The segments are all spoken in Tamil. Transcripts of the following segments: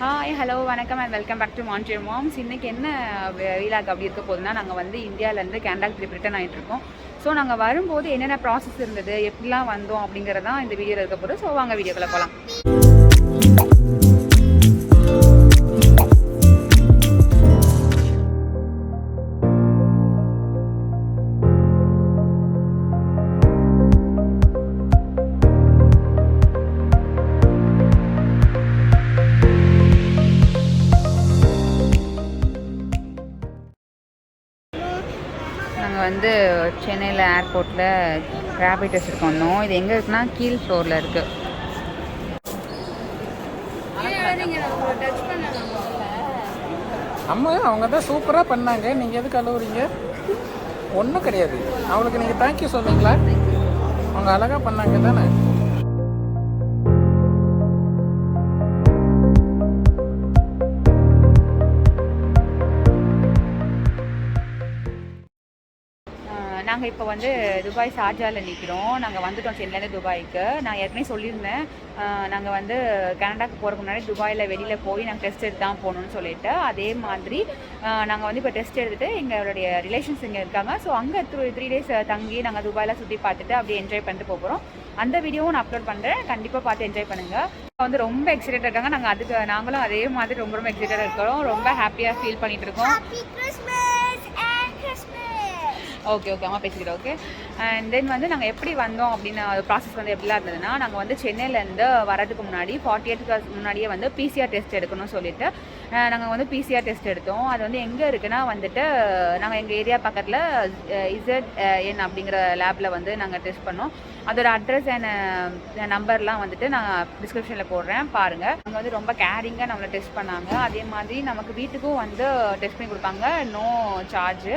ஹாய் ஹலோ வணக்கம் and welcome back to Montreal Moms. இன்றைக்கி என்ன வீலாக் அப்படி இருக்க போகுதுன்னா, நாங்கள் வந்து இந்தியாவிலேருந்து கேனடாக்கு திருப்பி ரிட்டர்ன் ஆகிட்டு இருக்கோம். ஸோ நாங்கள் வரும்போது என்னென்ன ப்ராசஸ் இருந்தது, எப்படிலாம் வந்தோம் அப்படிங்கிறதான் இந்த வீடியோவில் இருக்க போகுது. ஸோ வாங்க வீடியோக்குள்ளே போகலாம். நாங்கள் வந்து சென்னையில் ஏர்போர்ட்டில் ரேபிட் டெஸ்ட் எடுக்க வந்தோம். இது எங்கே இருக்குன்னா கீழ் ஃப்ளோரில் இருக்குது. அம்மா அவங்க தான் சூப்பராக பண்ணாங்க. நீங்கள் எதுக்கு அழுவுறீங்க? ஒன்றும் கிடையாது. அவளுக்கு நீங்கள் தேங்க்யூ சொல்லுவீங்களா? அவங்க அழகாக பண்ணாங்க தானே. நாங்கள் இப்போ வந்து துபாய் ஷார்ஜாவில் நிற்கிறோம். நாங்கள் வந்துட்டோம் சென்னையிலேருந்து துபாய்க்கு. நான் ஏற்கனவே சொல்லியிருந்தேன், நாங்கள் வந்து கனடாக்கு போகிறதுக்கு முன்னாடி துபாயில் வெளியில் போய் நாங்கள் டெஸ்ட் எடுத்து தான் போகணுன்னு சொல்லிட்டு. அதே மாதிரி நாங்கள் வந்து இப்போ டெஸ்ட் எடுத்துகிட்டு எங்களுடைய ரிலேஷன்ஸ் இங்கே இருக்காங்க. ஸோ அங்கே 3 days தங்கி நாங்கள் துபாயில் சுற்றி பார்த்துட்டு அப்படியே என்ஜாய் பண்ணிட்டு போகிறோம். அந்த வீடியோவும் நான் அப்லோட் பண்ணுறேன், கண்டிப்பாக பார்த்து என்ஜாய் பண்ணுங்கள். வந்து ரொம்ப எக்ஸைட்டடாக இருக்காங்க. நாங்களும் அதே மாதிரி ரொம்ப ரொம்ப எக்ஸைட்டடாக இருக்கிறோம். ரொம்ப ஹாப்பியாக ஃபீல் பண்ணிகிட்டு இருக்கோம். ஓகே அம்மா பேசிக்கிறோம். ஓகே. அண்ட் தென் வந்து நாங்கள் எப்படி வந்தோம் அப்படின்னு ப்ராசஸ் வந்து எப்படிலாம் இருந்ததுன்னா, நாங்கள் வந்து சென்னையிலேருந்து வரதுக்கு முன்னாடி 48 hours முன்னாடியே வந்து PCR டெஸ்ட் எடுக்கணும்னு சொல்லிட்டு நாங்கள் வந்து PCR டெஸ்ட் எடுத்தோம். அது வந்து எங்கே இருக்குன்னா வந்துட்டு நாங்கள் எங்கள் ஏரியா பக்கத்தில் ZN அப்படிங்கிற லேபில் வந்து நாங்கள் டெஸ்ட் பண்ணோம். அதோட அட்ரஸ் அண்ட் நம்பர்லாம் வந்துட்டு நான் டிஸ்கிரிப்ஷனில் போடுறேன், பாருங்கள். அங்கே வந்து ரொம்ப கேரிங்காக நம்மளை டெஸ்ட் பண்ணாங்க. அதே மாதிரி நமக்கு வீட்டுக்கும் வந்து டெஸ்ட் பண்ணி கொடுப்பாங்க, நோ சார்ஜ்.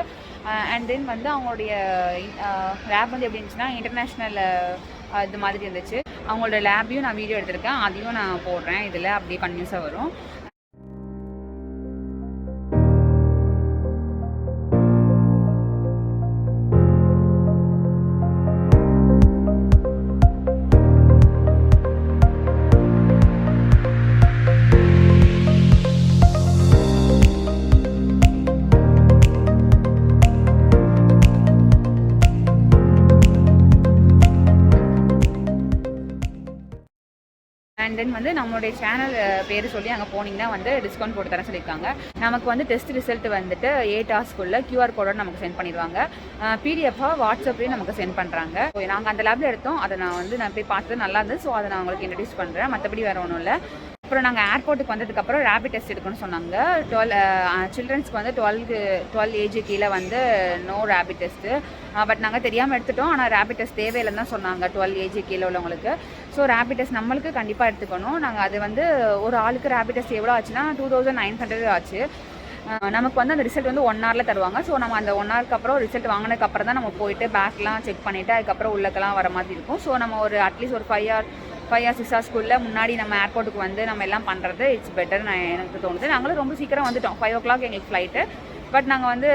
அண்ட் தென் வந்து அவங்களுடைய லேப் வந்து எப்படி இருந்துச்சுன்னா இன்டர்நேஷ்னல் இது மாதிரி இருந்துச்சு. அவங்களோட லேபையும் நான் வீடியோ எடுத்திருக்கேன், அதையும் நான் போடுறேன் இதில், அப்படியே கன்யூஸாக வரும். அண்ட் தென் வந்து நம்மளுடைய சேனல் பேர் சொல்லி அங்கே போனீங்கன்னா வந்து டிஸ்கவுண்ட் போட்டு தரேன் சொல்லியிருக்காங்க. நமக்கு வந்து டெஸ்ட் ரிசல்ட் வந்துட்டு 8 hours QR கோடோட நமக்கு சென்ட் பண்ணிடுவாங்க. PDF-ஆக வாட்ஸ்அப்லேயும் நமக்கு சென்ட் பண்ணுறாங்க. ஸோ நாங்கள் அந்த லேபில் எடுத்தோம், அதை நான் போய் பார்த்து நல்லா இருந்தது. ஸோ அதை நான் உங்களுக்கு இன்ட்ரடியூஸ் பண்ணுறேன், மற்றபடி வேறு ஒன்றும் இல்லை. அப்புறம் நாங்கள் ஏர்போர்ட்டுக்கு வந்ததுக்கப்புறம் ரேபிட் டெஸ்ட் எடுக்கணும்னு சொன்னாங்க. சில்ட்ரன்ஸ்க்கு வந்து 12 ஏஜ் கீழே வந்து நோ ரேபிட் டெஸ்ட்டு. பட் நாங்கள் தெரியாமல் எடுத்துட்டோம். ஆனால் ரேபிட் டெஸ்ட் தேவையில்லைன்னு தான் சொன்னாங்க 12 ஏஜ் கீழே உள்ளவங்களுக்கு. ஸோ ரேபிட் டெஸ்ட் நம்மளுக்கு கண்டிப்பாக எடுத்துக்கணும். நாங்கள் அது வந்து ஒரு ஆளுக்கு ரேபிட் டெஸ்ட் எவ்வளோ ஆச்சுன்னா 2900 ஆச்சு. நமக்கு வந்து அந்த ரிசல்ட் வந்து 1 hour தருவாங்க. ஸோ நம்ம அந்த 1 hour அப்புறம் ரிசல்ட் வாங்கினதுக்கப்புறம் தான் நம்ம போயிட்டு பேக்லாம் செக் பண்ணிவிட்டு அதுக்கப்புறம் உள்ளக்கெல்லாம் வர மாதிரி இருக்கும். ஸோ நம்ம ஒரு அட்லீஸ்ட் ஒரு 5 or 6 hours முன்னாடி நம்ம ஏர்போர்ட்டுக்கு வந்து நம்ம எல்லாம் பண்ணுறது இட்ஸ் பெட்டர் எனக்கு தோணுது. நாங்களும் ரொம்ப சீக்கிரம் வந்துட்டோம். 5 o'clock எங்களுக்கு ஃப்ளைட்டு. பட் நாங்கள் வந்து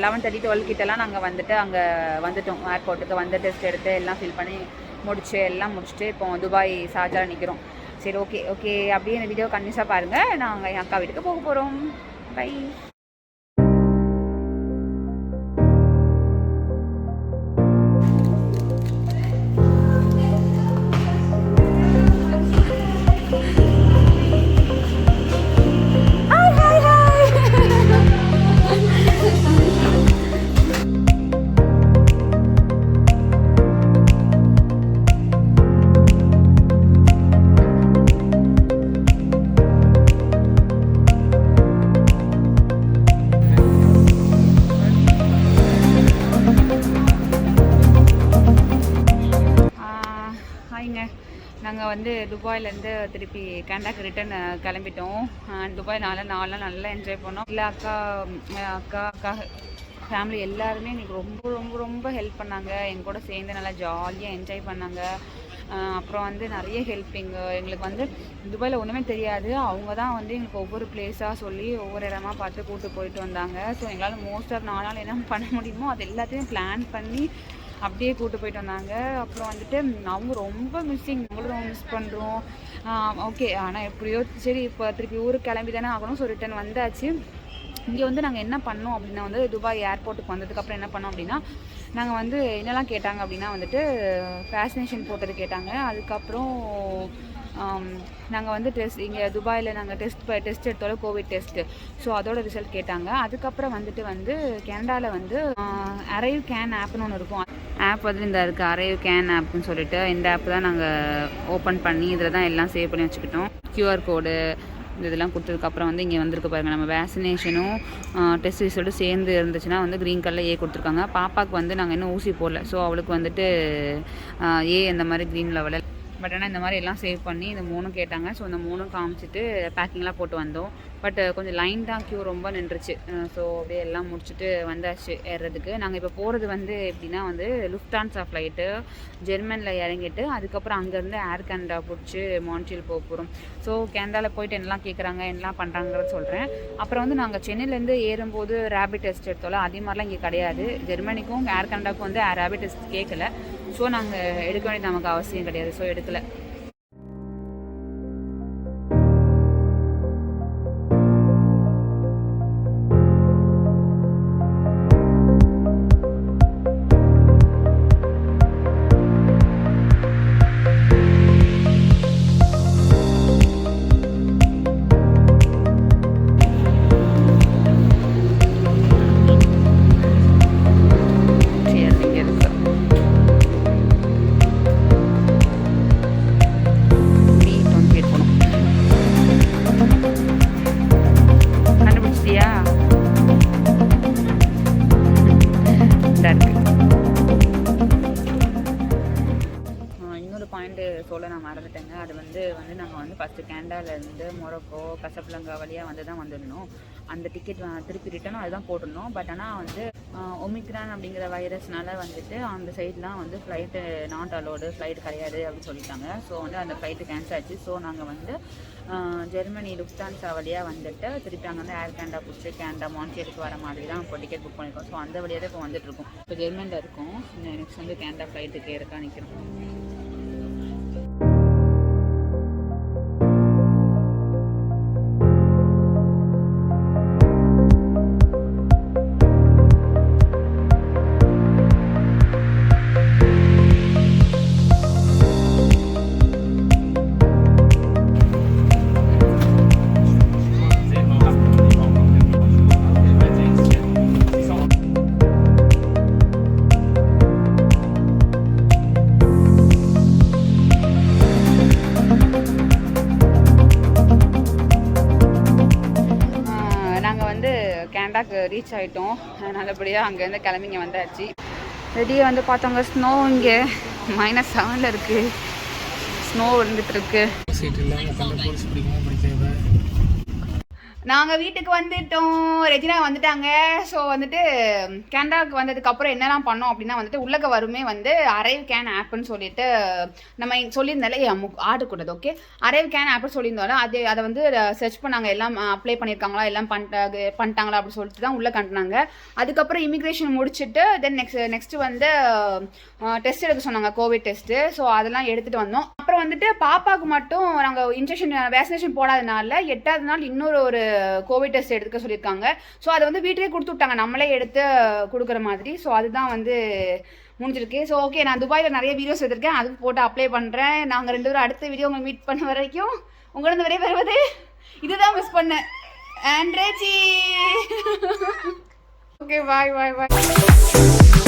11:30 12 கிட்டலாம் நாங்கள் வந்துட்டு அங்கே வந்துட்டோம். ஏர்போர்ட்டுக்கு வந்து டெஸ்ட் எடுத்து எல்லாம் ஃபில் பண்ணி எல்லாம் முடிச்சுட்டு இப்போ துபாய் ஷார்ஜாவில் நிற்கிறோம். சரி ஓகே அப்படியே இந்த வீடியோ கன்யூஸாக பாருங்கள். நாங்கள் என் அக்கா வீட்டுக்கு போக போகிறோம். பை. நாங்கள் வந்து துபாயிலேருந்து திருப்பி கனடாக்கு ரிட்டன் கிளம்பிட்டோம். துபாய்னால 4 நாள் நல்லா என்ஜாய் பண்ணோம். இல்லை அக்கா ஃபேமிலி எல்லாருமே எனக்கு ரொம்ப ரொம்ப ரொம்ப ஹெல்ப் பண்ணாங்க. எங்க கூட சேர்ந்து நல்லா ஜாலியாக என்ஜாய் பண்ணாங்க. அப்புறம் வந்து நிறைய ஹெல்ப்பிங். எங்களுக்கு வந்து துபாயில் ஒன்றுமே தெரியாது. அவங்க தான் வந்து எங்களுக்கு ஒவ்வொரு பிளேஸாக சொல்லி ஒவ்வொரு இடமா பார்த்து கூப்பிட்டு போயிட்டு வந்தாங்க. ஸோ எங்களால் மோஸ்ட் ஆஃப் 4 நாள் என்ன பண்ண முடியுமோ அது எல்லாத்தையும் பிளான் பண்ணி அப்படியே கூப்பிட்டு போயிட்டு வந்தாங்க. அப்புறம் வந்துட்டு அவங்க ரொம்ப மிஸ்ஸிங், அவங்களும் மிஸ் பண்ணுறோம். ஓகே, ஆனால் எப்படியோ சரி இப்போ திருப்பி ஊருக்கு கிளம்பி தானே ஆகணும். ஸோ ரிட்டன் வந்தாச்சு. இங்கே வந்து நாங்கள் என்ன பண்ணோம் அப்படின்னா வந்து துபாய் ஏர்போர்ட்டுக்கு வந்ததுக்கப்புறம் என்ன பண்ணோம் அப்படின்னா நாங்கள் வந்து என்னெல்லாம் கேட்டாங்க அப்படின்னா வந்துட்டு வேக்சினேஷன் போட்டது கேட்டாங்க. அதுக்கப்புறம் நாங்கள் வந்து இங்கே துபாயில் நாங்கள் டெஸ்ட் எடுத்தோட கோவிட் டெஸ்ட்டு, ஸோ அதோட ரிசல்ட் கேட்டாங்க. அதுக்கப்புறம் வந்துட்டு கனடாவில் வந்து ArriveCan ஆப்னு ஒன்று இருக்கும். ஆப் வந்து இந்த இருக்குது ArriveCan ஆப்னு சொல்லிட்டு. இந்த ஆப் தான் நாங்கள் ஓப்பன் பண்ணி இதில் தான் எல்லாம் சேவ் பண்ணி வச்சுக்கிட்டோம். QR கோடு இதெல்லாம் கொடுத்ததுக்கப்புறம் வந்து இங்கே வந்திருக்கு பாருங்கள். நம்ம வேக்சினேஷனும் டெஸ்ட் ரிசல்ட்டும் சேர்ந்து இருந்துச்சுன்னா வந்து க்ரீன் கலரில் ஏ கொடுத்துருக்காங்க. பாப்பாவுக்கு வந்து நாங்கள் இன்னும் ஊசி போடல, ஸோ அவளுக்கு வந்துட்டு ஏ இந்த மாதிரி க்ரீன் லெவலில். பட் ஆனால் இந்த மாதிரி எல்லாம் சேவ் பண்ணி இந்த 3 கேட்டாங்க. ஸோ இந்த 3 காமிச்சிட்டு பேக்கிங்லாம் போட்டு வந்தோம். பட் கொஞ்சம் லைன் தான், க்யூ ரொம்ப நின்றுச்சு. ஸோ அப்படியே எல்லாம் முடிச்சுட்டு வந்தாச்சு ஏறுறதுக்கு. நாங்கள் இப்போ போகிறது வந்து எப்படின்னா வந்து லுஃப்டான்ஸா ஃப்ளைட்டு ஜெர்மனில் இறங்கிட்டு அதுக்கப்புறம் அங்கேருந்து ஏர் கனடா பிடிச்சி மான்ட்ரியல் போக போகிறோம். ஸோ கனடாவில் போயிட்டு என்னெல்லாம் கேட்குறாங்க என்னெல்லாம் பண்ணுறாங்கிறத சொல்கிறேன். அப்புறம் வந்து நாங்கள் சென்னையிலேருந்து ஏறும்போது ரேபிட் டெஸ்ட் எடுத்தோம்ல, அதே மாதிரிலாம் இங்கே கிடையாது. ஜெர்மனிக்கும் ஏர் கனடாவுக்கும் வந்து ரேபிட் டெஸ்ட் கேட்கல. ஸோ நாங்கள் எடுக்க வேண்டியது நமக்கு அவசியம் கிடையாது. ஸோ எடுக்கலை. சொல்ல நான் மறந்துட்டேங்க. அது வந்து நாங்கள் வந்து ஃபஸ்ட்டு கேனடாவிலேருந்து மொரோக்கோ கசப்லங்கா வழியாக வந்து தான் வந்திருந்தோம். அந்த டிக்கெட் திருப்பி ரிட்டனும் அதுதான் போட்டிருந்தோம். பட் ஆனால் வந்து ஒமிக்ரான் அப்படிங்கிற வைரஸ்னால வந்துட்டு அந்த சைட்லாம் வந்து ஃப்ளைட்டு நாட் அலோடு, ஃப்ளைட் கிடையாது அப்படின்னு சொல்லிட்டாங்க. ஸோ வந்து அந்த ஃப்ளைட்டு கேன்சல் ஆச்சு. ஸோ நாங்கள் வந்து ஜெர்மனி லுஃப்டான்ஸா வழியாக வந்துட்டு திருப்பி அங்கே வந்து ஏர் கனடா பிடிச்சி கனடா மான்ட்ரியலுக்கு வர மாதிரி தான் இப்போ டிக்கெட் புக் பண்ணியிருக்கோம். ஸோ அந்த வழியாக தான் இப்போ வந்துட்டுருக்கோம். இப்போ ஜெர்மனியில் இருக்கோம். நெக்ஸ்ட் வந்து கனடா ஃப்ளைட்டுக்கு இருக்கா நிற்கிறோம். கனடாக்கு ரீச் ஆகிட்டோம். நல்லபடியாக அங்கேருந்து கிளம்பிங்க வந்தாச்சு. ரெடியாக வந்து பார்த்தவங்க ஸ்னோ இங்கே -7 இருக்குது. ஸ்னோ விழுந்துட்டுருக்கு. நாங்கள் வீட்டுக்கு வந்துட்டோம். ரெஜினா வந்துட்டாங்க. ஸோ வந்துட்டு கனடாவுக்கு வந்ததுக்கப்புறம் என்னெல்லாம் பண்ணோம் அப்படின்னா வந்துட்டு உள்ளக்க வருமே வந்து ArriveCan ஆப்னு சொல்லிட்டு நம்ம சொல்லியிருந்தாலே ஆடக்கூடாது. ஓகே, ArriveCan ஆப்னு சொல்லியிருந்தோம்ல, அதை வந்து சர்ச் பண்ணாங்க. எல்லாம் அப்ளை பண்ணியிருக்காங்களா, எல்லாம் பண்ணிட்டாங்களா அப்படின்னு சொல்லிட்டு தான் உள்ளே கண்டினாங்க. அதுக்கப்புறம் இமிக்ரேஷன் முடிச்சுட்டு தென் நெக்ஸ்ட்டு வந்து டெஸ்ட் எடுக்க சொன்னாங்க, கோவிட் டெஸ்ட்டு. ஸோ அதெல்லாம் எடுத்துகிட்டு வந்தோம். அப்புறம் வந்துட்டு பாப்பாவுக்கு மட்டும் நாங்கள் வேக்சினேஷன் போடாதனால 8வது நாள் இன்னொரு கோவிட் டெஸ்ட் எடுக்க சொல்லியிருக்காங்க. ஸோ அதை வந்து வீட்டிலே கொடுத்து விட்டாங்க, நம்மளே எடுத்து கொடுக்குற மாதிரி. ஸோ அதுதான் வந்து முடிஞ்சிருக்கு. ஸோ ஓகே, நான் துபாயில் நிறைய வீடியோஸ் எடுத்திருக்கேன், அதுக்கு போட்டு அப்ளை பண்ணுறேன். நாங்கள் 2 பேரும் அடுத்த வீடியோ உங்களை மீட் பண்ண வரைக்கும் உங்களிருந்து வரைய வருவது இதுதான் மிஸ் பண்ணேன். ஆண்ட்ரேஜி. ஓகே, பாய்.